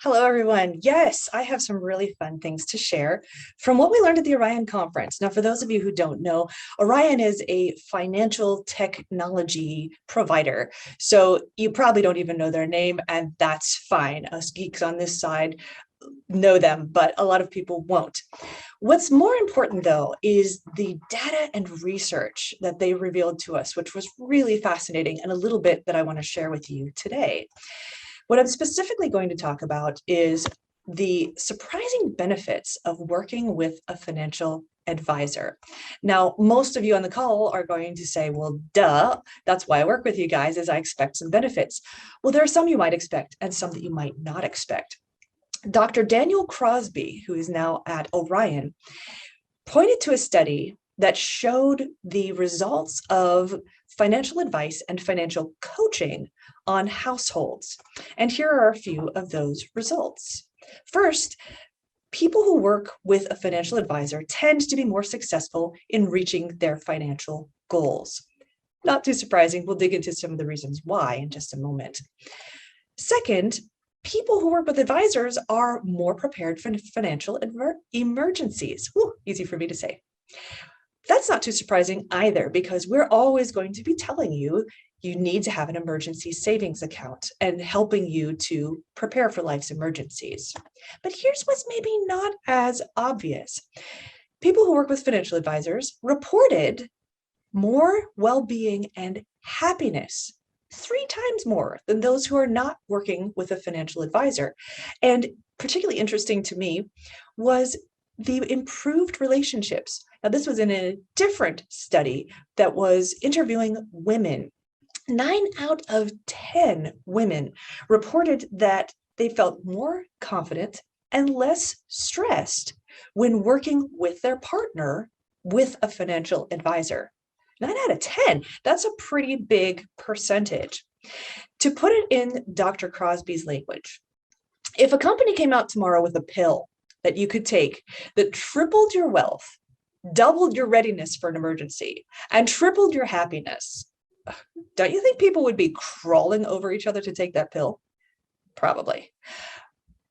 Hello, everyone. Yes, I have some really fun things to share from what we learned at the Orion conference. Now, for those of you who don't know, Orion is a financial technology provider. So you probably don't even know their name, and that's fine. Us geeks on this side know them, but a lot of people won't. What's more important, though, is the data and research that they revealed to us, which was really fascinating and a little bit that I want to share with you today. What I'm specifically going to talk about is the surprising benefits of working with a financial advisor. Now, most of you on the call are going to say, well, duh, that's why I work with you guys, is I expect some benefits. Well, there are some you might expect and some that you might not expect. Dr. Daniel Crosby, who is now at Orion, pointed to a study that showed the results of financial advice and financial coaching on households. And here are a few of those results. First, people who work with a financial advisor tend to be more successful in reaching their financial goals. Not too surprising. We'll dig into some of the reasons why in just a moment. Second, people who work with advisors are more prepared for financial emergencies. Whew, easy for me to say. That's not too surprising either, because we're always going to be telling you you need to have an emergency savings account and helping you to prepare for life's emergencies. But here's what's maybe not as obvious. People who work with financial advisors reported more well-being and happiness, 3 times more than those who are not working with a financial advisor. And particularly interesting to me was the improved relationships. Now, this was in a different study that was interviewing women. 9 out of 10 women reported that they felt more confident and less stressed when working with their partner with a financial advisor. 9 out of 10, that's a pretty big percentage. To put it in Dr. Crosby's language, if a company came out tomorrow with a pill that you could take that tripled your wealth, doubled your readiness for an emergency, and tripled your happiness, don't you think people would be crawling over each other to take that pill? Probably.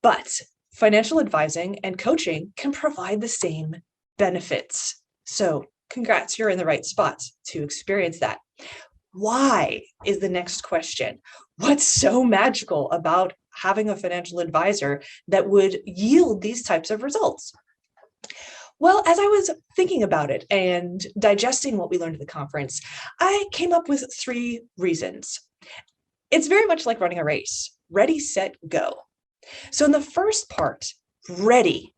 But financial advising and coaching can provide the same benefits. So congrats, you're in the right spot to experience that. Why is the next question. What's so magical about having a financial advisor that would yield these types of results? Well, as I was thinking about it and digesting what we learned at the conference, I came up with 3 reasons. It's very much like running a race. Ready, set, go. So in the first part, ready,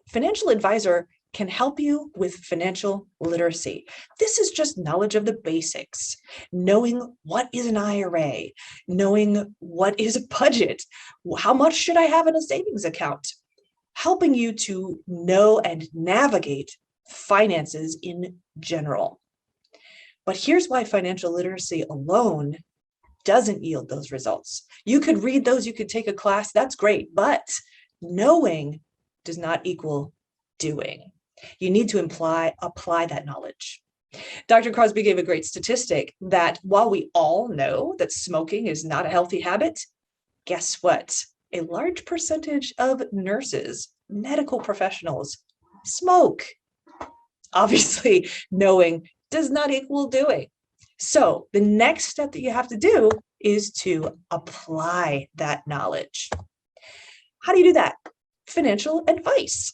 financial advisor can help you with financial literacy. This is just knowledge of the basics, knowing what is an IRA, knowing what is a budget, how much should I have in a savings account, helping you to know and navigate finances in general. But here's why financial literacy alone doesn't yield those results. You could read those, you could take a class, that's great, but knowing does not equal doing. You need to apply that knowledge. Dr. Crosby gave a great statistic that while we all know that smoking is not a healthy habit, guess what? A large percentage of nurses, medical professionals, smoke. Obviously, knowing does not equal doing. So the next step that you have to do is to apply that knowledge. How do you do that? Financial advice.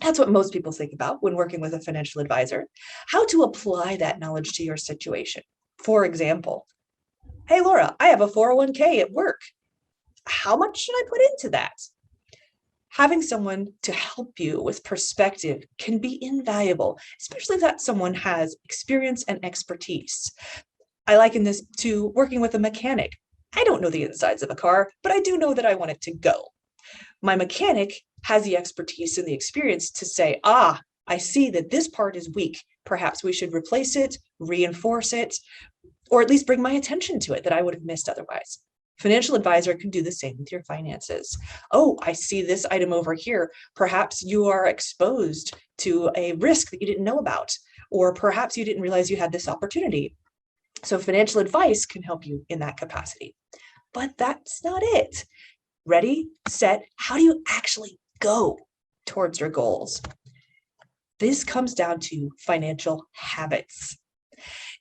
That's what most people think about when working with a financial advisor. How to apply that knowledge to your situation. For example, hey, Laura, I have a 401k at work. How much should I put into that? Having someone to help you with perspective can be invaluable, especially if that someone has experience and expertise. I liken this to working with a mechanic. I don't know the insides of a car, but I do know that I want it to go. My mechanic has the expertise and the experience to say, I see that this part is weak. Perhaps we should replace it, reinforce it, or at least bring my attention to it that I would have missed otherwise. Financial advisor can do the same with your finances. Oh, I see this item over here. Perhaps you are exposed to a risk that you didn't know about, or perhaps you didn't realize you had this opportunity. So financial advice can help you in that capacity. But that's not it. Ready, set, how do you actually go towards your goals? This comes down to financial habits.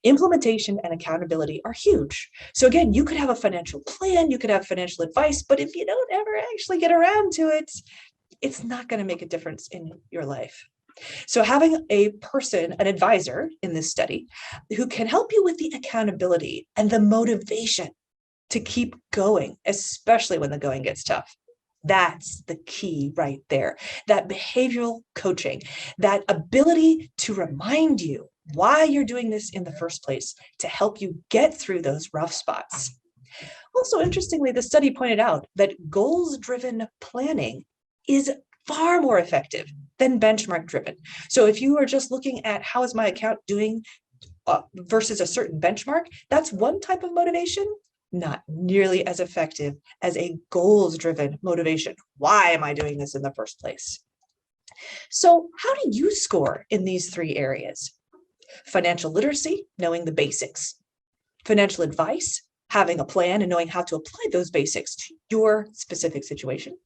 Implementation and accountability are huge. So again, you could have a financial plan, you could have financial advice, but if you don't ever actually get around to it, it's not going to make a difference in your life. So having a person, an advisor in this study, who can help you with the accountability and the motivation to keep going, especially when the going gets tough. That's the key right there. That behavioral coaching, that ability to remind you why you're doing this in the first place, to help you get through those rough spots. Also, interestingly, the study pointed out that goals-driven planning is far more effective than benchmark-driven. So if you are just looking at how is my account doing versus a certain benchmark, that's one type of motivation, not nearly as effective as a goals-driven motivation. Why am I doing this in the first place? So how do you score in these three areas? Financial literacy, knowing the basics. Financial advice, having a plan and knowing how to apply those basics to your specific situation.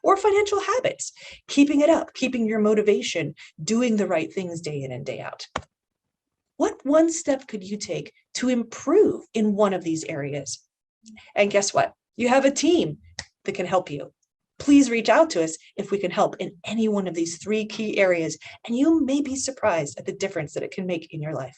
Or financial habits, keeping it up, keeping your motivation, doing the right things day in and day out. What one step could you take to improve in one of these areas? And guess what? You have a team that can help you. Please reach out to us if we can help in any one of these three key areas, and you may be surprised at the difference that it can make in your life.